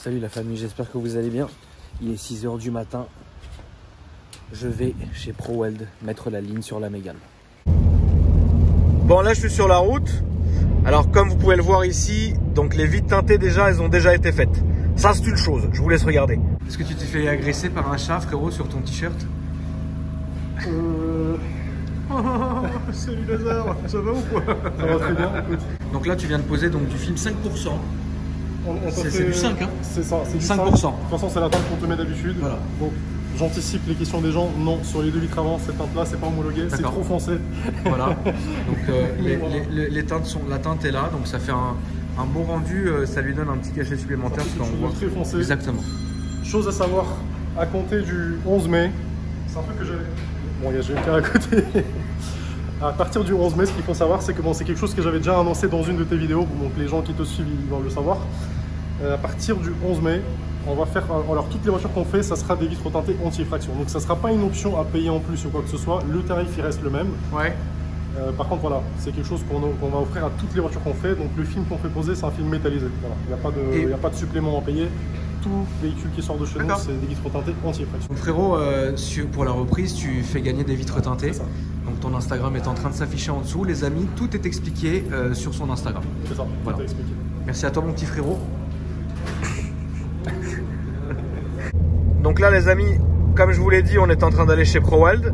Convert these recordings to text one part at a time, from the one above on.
Salut la famille, j'espère que vous allez bien. Il est 6 h du matin. Je vais chez ProWeld mettre la ligne sur la Mégane. Bon, là je suis sur la route. Alors comme vous pouvez le voir ici, donc les vitres teintées déjà, elles ont déjà été faites. Ça c'est une chose, je vous laisse regarder. Est-ce que tu t'es fait agresser par un chat, frérot, sur ton t-shirt? Salut Lazare, ça va ou quoi? Ça va très bien, écoute. Donc là tu viens de poser donc du film 5%. C'est du 5 hein? C'est ça, c'est du 5%. 5%. De toute façon c'est la teinte qu'on te met d'habitude. Voilà. Donc j'anticipe les questions des gens. Non, sur les deux vitres avant, cette teinte là c'est pas homologué, c'est trop foncé. Voilà. Donc les teintes sont, la teinte est là, donc ça fait un bon rendu, ça lui donne un petit cachet supplémentaire. C'est quelque chose de très foncé. Exactement. Chose à savoir, à compter du 11 mai, c'est un truc que j'avais... Bon, il y a quelqu'un à côté. À partir du 11 mai, ce qu'il faut savoir, c'est que bon, c'est quelque chose que j'avais déjà annoncé dans une de tes vidéos, donc les gens qui te suivent, ils doivent le savoir. À partir du 11 mai, on va faire, alors toutes les voitures qu'on fait, ça sera des vitres teintées anti-effraction. Donc ça ne sera pas une option à payer en plus ou quoi que ce soit, le tarif il reste le même. Ouais. Par contre voilà, c'est quelque chose qu'on va offrir à toutes les voitures qu'on fait. Donc le film qu'on fait poser, c'est un film métallisé. Voilà. Il n'y a pas de supplément à payer. Tout véhicule qui sort de chez nous, c'est des vitres teintées anti-effraction. Donc frérot, pour la reprise, tu fais gagner des vitres teintées. Donc ton Instagram est en train de s'afficher en dessous. Les amis, tout est expliqué sur son Instagram. C'est ça, voilà. Tout est expliqué. Merci à toi mon petit frérot. Donc là les amis, comme je vous l'ai dit, on est en train d'aller chez ProWeld.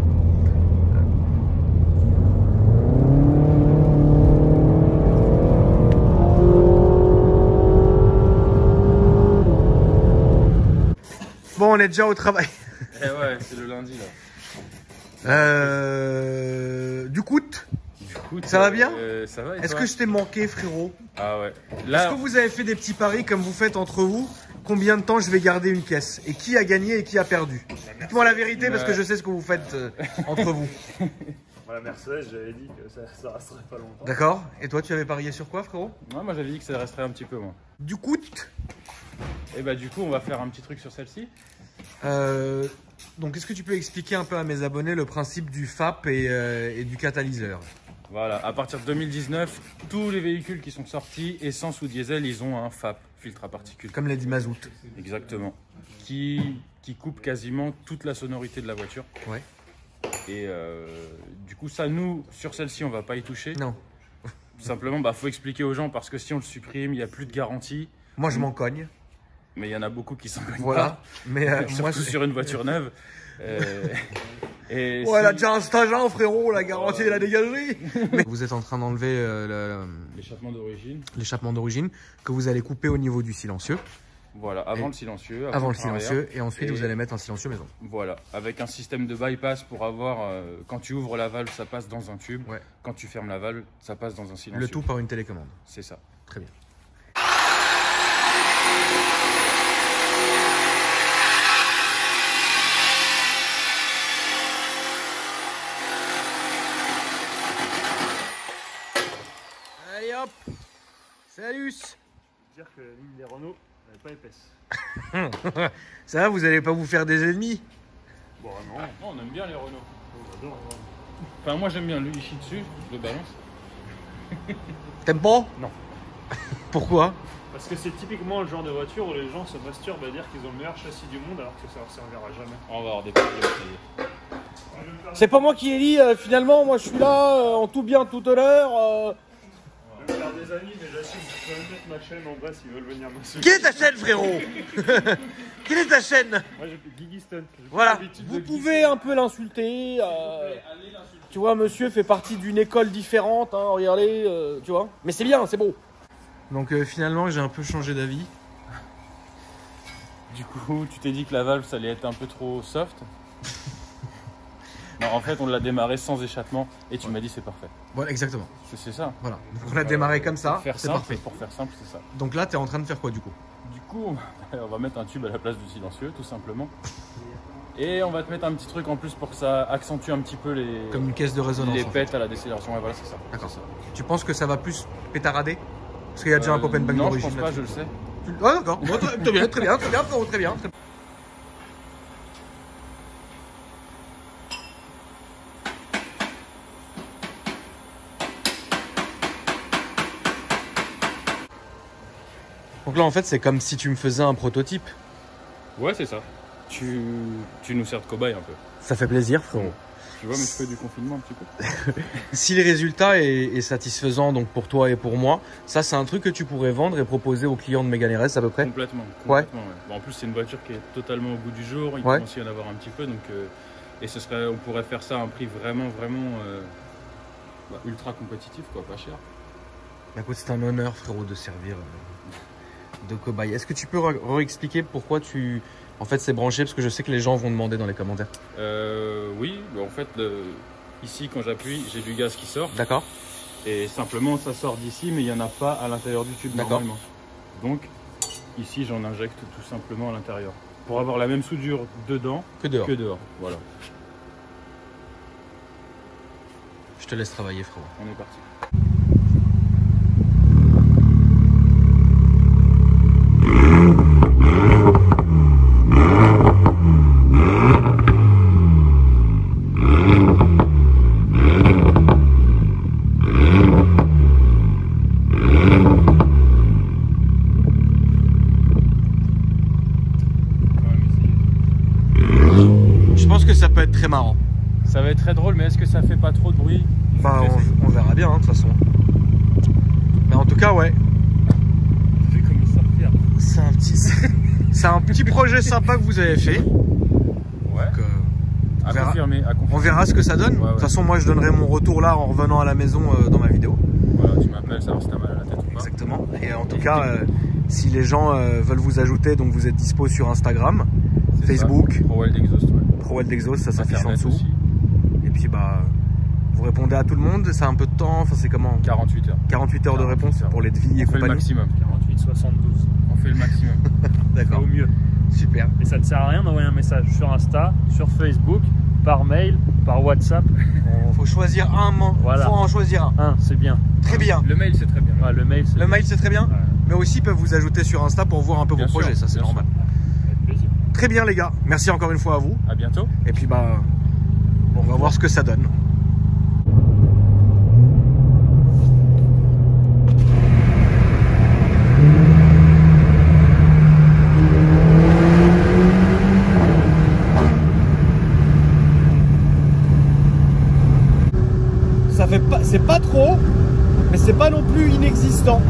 Bon, on est déjà au travail. Eh ouais, c'est le lundi là. Du coup, ça va bien? Ça va. Est-ce que je t'ai manqué, frérot? Ah ouais. Là... Est-ce que vous avez fait des petits paris comme vous faites entre vous? Combien de temps je vais garder une caisse? Et qui a gagné et qui a perdu? Dites-moi la vérité parce que je sais ce que vous faites entre vous. Voilà, Mercedes, j'avais dit que ça resterait pas longtemps. D'accord. Et toi, tu avais parié sur quoi, frérot? Ouais, moi j'avais dit que ça resterait un petit peu, moi. Du coup, et bah du coup, on va faire un petit truc sur celle-ci. Donc, est-ce que tu peux expliquer un peu à mes abonnés le principe du FAP et du catalyseur? Voilà, à partir de 2019, tous les véhicules qui sont sortis, essence ou diesel, ils ont un FAP, filtre à particules. Comme l'a dit Mazout. Exactement. Qui coupe quasiment toute la sonorité de la voiture. Ouais. Et du coup, ça, nous, sur celle-ci, on va pas y toucher. Non. Simplement, bah, faut expliquer aux gens parce que si on le supprime, il n'y a plus de garantie. Moi, je m'en cogne. Mais il y en a beaucoup qui s'en cognent voilà. pas. Mais surtout moi, sur une voiture neuve. Et elle a déjà un stage, hein, frérot, la garantie de la dégagerie. Mais vous êtes en train d'enlever l'échappement d'origine. L'échappement d'origine que vous allez couper au niveau du silencieux. Voilà, avant le silencieux. Avant le silencieux, et ensuite vous allez mettre un silencieux maison. Voilà, avec un système de bypass pour avoir, quand tu ouvres la valve, ça passe dans un tube. Ouais. Quand tu fermes la valve, ça passe dans un silencieux. Le tout par une télécommande. C'est ça. Très bien. Allez hop. Salut. Dire que la ligne des Renault n'est pas épaisse. Ça va, vous allez pas vous faire des ennemis? Bon non, non, on aime bien les Renault. Enfin moi j'aime bien, lui il chie dessus, je le balance. T'aimes pas? Non. Pourquoi? Parce que c'est typiquement le genre de voiture où les gens se masturbent à dire qu'ils ont le meilleur châssis du monde alors que ça leur servira jamais. On va avoir des problèmes. C'est pas moi qui l'ai dit, finalement, moi je suis là en tout bien, tout honneur. Je vais faire des amis, mais j'assume, je peux même mettre ma chaîne en bas s'ils veulent venir m'insulter. Quelle est ta chaîne, frérot? Quelle est ta chaîne? Moi j'ai Guigui Stunt. Voilà, vous pouvez un peu l'insulter. Tu vois, monsieur fait partie d'une école différente, hein, regardez, tu vois. Mais c'est bien, c'est beau. Donc finalement, j'ai un peu changé d'avis. Du coup, tu t'es dit que la valve, ça allait être un peu trop soft. Non, en fait, on l'a démarré sans échappement et tu m'as dit c'est parfait. Voilà, exactement. C'est ça. Voilà. Donc on l'a démarré comme ça, c'est parfait. Pour faire simple, c'est ça. Donc là, tu es en train de faire quoi du coup? Du coup, on va mettre un tube à la place du silencieux, tout simplement. Et on va te mettre un petit truc en plus pour que ça accentue un petit peu les... Comme une caisse de résonance. Les pètes à la décélération, ouais, voilà, c'est ça. D'accord. Tu penses que ça va plus pétarader? Parce qu'il y a déjà un pop and back d'origine. Non, je pense pas, je le sais. Ah d'accord, très bien, très bien, très bien. Donc là, en fait, c'est comme si tu me faisais un prototype. Ouais, c'est ça. Tu nous sers de cobaye un peu. Ça fait plaisir, frérot. Tu vois mes cheveux du confinement un petit peu. Si le résultat est satisfaisant donc pour toi et pour moi, ça c'est un truc que tu pourrais vendre et proposer aux clients de Mégane RS à peu près. Complètement. Ouais. Bon, en plus, c'est une voiture qui est totalement au goût du jour. Il Ouais. commence à y en avoir un petit peu. Donc, et on pourrait faire ça à un prix vraiment ultra compétitif, quoi, pas cher. Écoute, c'est un honneur, frérot, de servir de cobaye. Est-ce que tu peux réexpliquer pourquoi en fait, c'est branché? Parce que je sais que les gens vont demander dans les commentaires. Oui, en fait, ici, quand j'appuie, j'ai du gaz qui sort. D'accord. Et simplement, ça sort d'ici, mais il n'y en a pas à l'intérieur du tube normalement. Donc, ici, j'en injecte tout simplement à l'intérieur. Pour avoir la même soudure dedans Que dehors. Voilà, Je te laisse travailler, frérot. on est parti. Je pense que ça peut être très marrant. Ça va être très drôle, mais est-ce que ça fait pas trop de bruit? Bah, on verra bien, hein, de toute façon. Mais en tout cas, ouais. Vu comme il s'appelle. C'est un petit projet sympa que vous avez fait. Ouais. Donc, À confirmer. on verra ce que ça donne. Ouais, ouais. De toute façon, moi, je donnerai mon retour là en revenant à la maison dans ma vidéo. Voilà, tu m'appelles, savoir si t'as mal à la tête ou pas. Exactement. Et en tout cas, si les gens veulent vous ajouter, donc vous êtes dispo sur Instagram, C'est Facebook, ça. ProWeld Exhaust, ouais. ProWeld Exhaust, ça s'affiche en Internet dessous. aussi. Et puis bah, vous répondez à tout le monde. C'est un peu de temps. Enfin, c'est comment? 48 heures. 48 heures de 48 réponse heures. pour les devis et On fait le compagnie. maximum. 48, 72. On fait le maximum. D'accord. Au mieux. Super. Et ça ne sert à rien d'envoyer un message sur Insta, sur Facebook, par mail, par WhatsApp. Faut choisir un moment. Voilà. Faut en choisir un. C'est bien. Très bien. Le mail, c'est très bien. Ouais, le mail, c'est Le mail, c'est très bien. Ouais, Mais aussi, ils peuvent vous ajouter sur Insta pour voir un peu Bien vos sûr, projets. Ça, c'est bien normal. avec plaisir. Très bien, les gars. Merci encore une fois à vous. À bientôt. Et puis, bah, on va voir ce que ça donne. Ça fait pas, c'est pas trop, mais c'est pas non plus inexistant.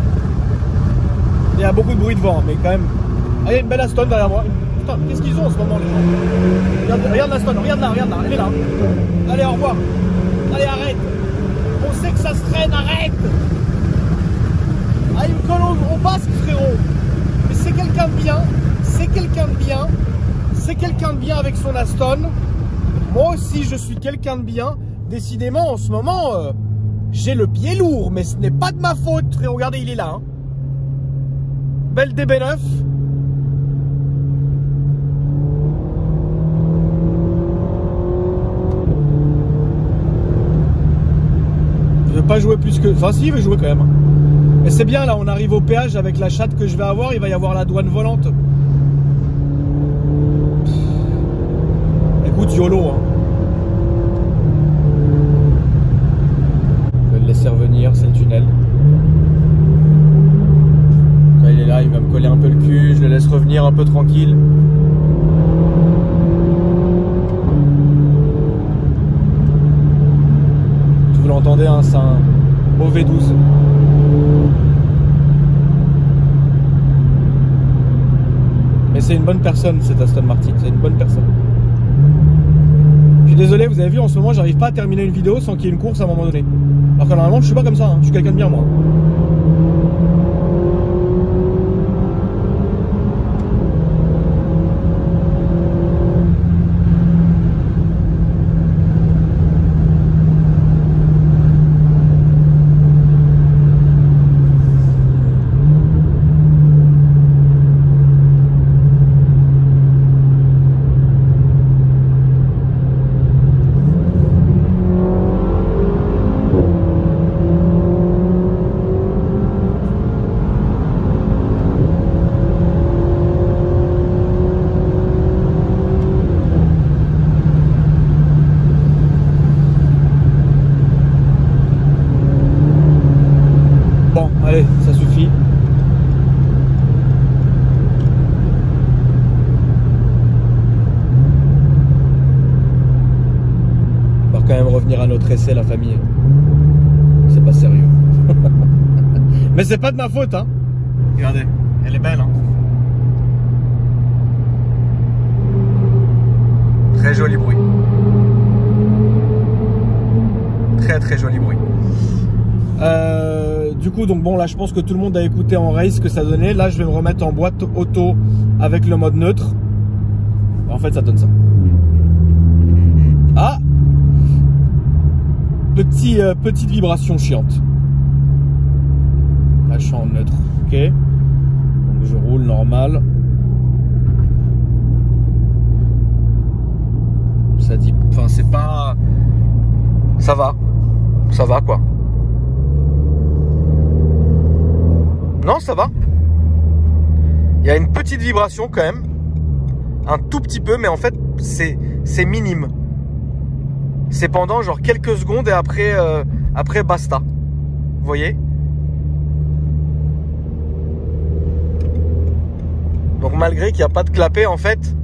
Il y a beaucoup de bruit de vent, mais quand même. Ah, il y a une belle Aston derrière moi. Putain, qu'est-ce qu'ils ont en ce moment, les gens? Regarde l'Aston, regarde là, elle est là. Allez, au revoir. Allez, arrête. On sait que ça se traîne, arrête. Ah, il me colle au basque, frérot. Mais c'est quelqu'un de bien, c'est quelqu'un de bien, c'est quelqu'un de bien avec son Aston. Moi aussi, je suis quelqu'un de bien. Décidément, en ce moment, j'ai le pied lourd, mais ce n'est pas de ma faute, frérot. Regardez, il est là. Hein. Belle DB9. Je vais pas jouer plus que... Enfin, si, il veut jouer quand même. Mais c'est bien, là, on arrive au péage avec la chatte que je vais avoir. Il va y avoir la douane volante. Écoute, YOLO, hein. Je vais le laisser revenir, c'est le tunnel. Là, il est là, il va me coller un peu le cul. Je le laisse revenir un peu tranquille. Vous l'entendez, hein, c'est un beau V12. Mais c'est une bonne personne, cet Aston Martin, c'est une bonne personne. Je suis désolé, vous avez vu, en ce moment, j'arrive pas à terminer une vidéo sans qu'il y ait une course à un moment donné. Alors que normalement, je suis pas comme ça, hein. Je suis quelqu'un de bien, moi. pressés la famille. C'est pas sérieux. Mais c'est pas de ma faute, hein. Regardez, elle est belle, hein. Très joli bruit. Très très joli bruit. Du coup, donc bon, là, je pense que tout le monde a écouté en race ce que ça donnait. Là, je vais me remettre en boîte auto avec le mode neutre. En fait, ça donne ça. Ah, petite vibration chiante. Là, je suis en neutre. Ok. Donc, je roule normal. Ça dit, enfin, c'est pas. Ça va quoi. Non, ça va. Il y a une petite vibration quand même. Un tout petit peu, mais en fait, c'est minime. C'est pendant genre quelques secondes et après basta. Vous voyez? Donc malgré qu'il n'y a pas de clapet en fait,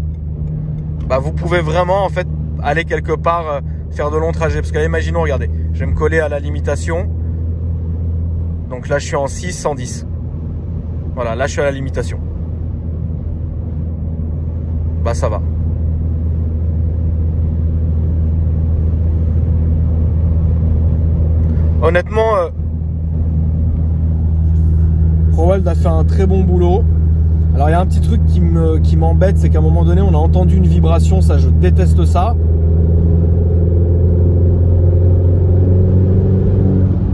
bah vous pouvez vraiment en fait aller quelque part faire de longs trajets. Parce que là, imaginons, regardez, je vais me coller à la limitation. Donc là je suis en 6, 110. Voilà, là je suis à la limitation. Bah ça va. Honnêtement, ProWeld a fait un très bon boulot. Alors il y a un petit truc qui m'embête, c'est qu'à un moment donné on a entendu une vibration, ça je déteste ça.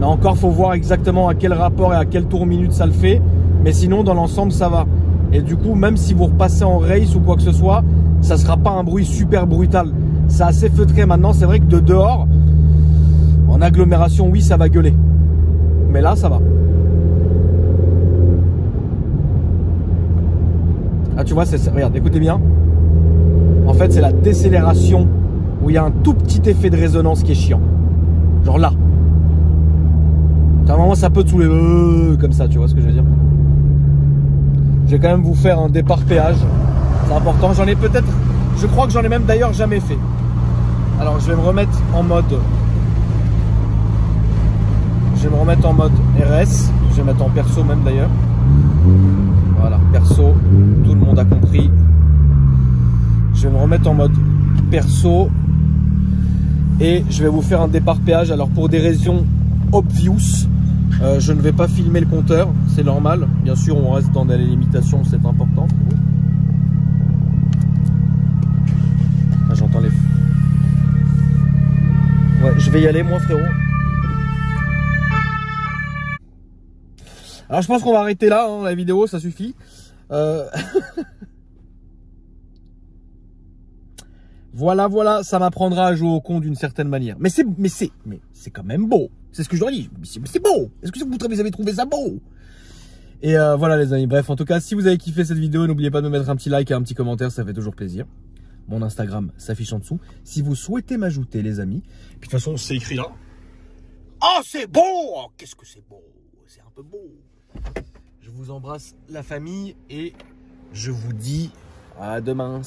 Là encore faut voir exactement à quel rapport et à quel tour minute ça le fait. Mais sinon dans l'ensemble ça va. Et du coup même si vous repassez en race ou quoi que ce soit, ça sera pas un bruit super brutal. C'est assez feutré maintenant, c'est vrai que de dehors, en agglomération oui ça va gueuler. Mais là ça va. Ah tu vois, regarde, écoutez bien. En fait c'est la décélération où il y a un tout petit effet de résonance qui est chiant. Genre là. À un moment ça peut te saouler comme ça, tu vois ce que je veux dire. Je vais quand même vous faire un départ péage. C'est important, j'en ai peut-être, je crois que j'en ai même d'ailleurs jamais fait. Alors je vais me remettre en mode RS. Je vais mettre en perso même d'ailleurs. Voilà, perso, tout le monde a compris. Je vais me remettre en mode perso et je vais vous faire un départ péage. Alors pour des raisons obvious, je ne vais pas filmer le compteur, c'est normal. Bien sûr, on reste dans les limitations, c'est important. Ah, j'entends les... Ouais, je vais y aller moi frérot. Alors je pense qu'on va arrêter là, hein, la vidéo, ça suffit. Voilà, ça m'apprendra à jouer au con d'une certaine manière. Mais c'est quand même beau. C'est ce que je leur dis. C'est beau. Est-ce que vous avez trouvé ça beau? Et voilà les amis. Bref, en tout cas, si vous avez kiffé cette vidéo, n'oubliez pas de me mettre un petit like et un petit commentaire, ça fait toujours plaisir. Mon Instagram s'affiche en dessous. Si vous souhaitez m'ajouter les amis, puis de toute façon c'est écrit là. Oh c'est beau. Oh, qu'est-ce que c'est beau. C'est un peu beau. Je vous embrasse la famille et je vous dis à demain.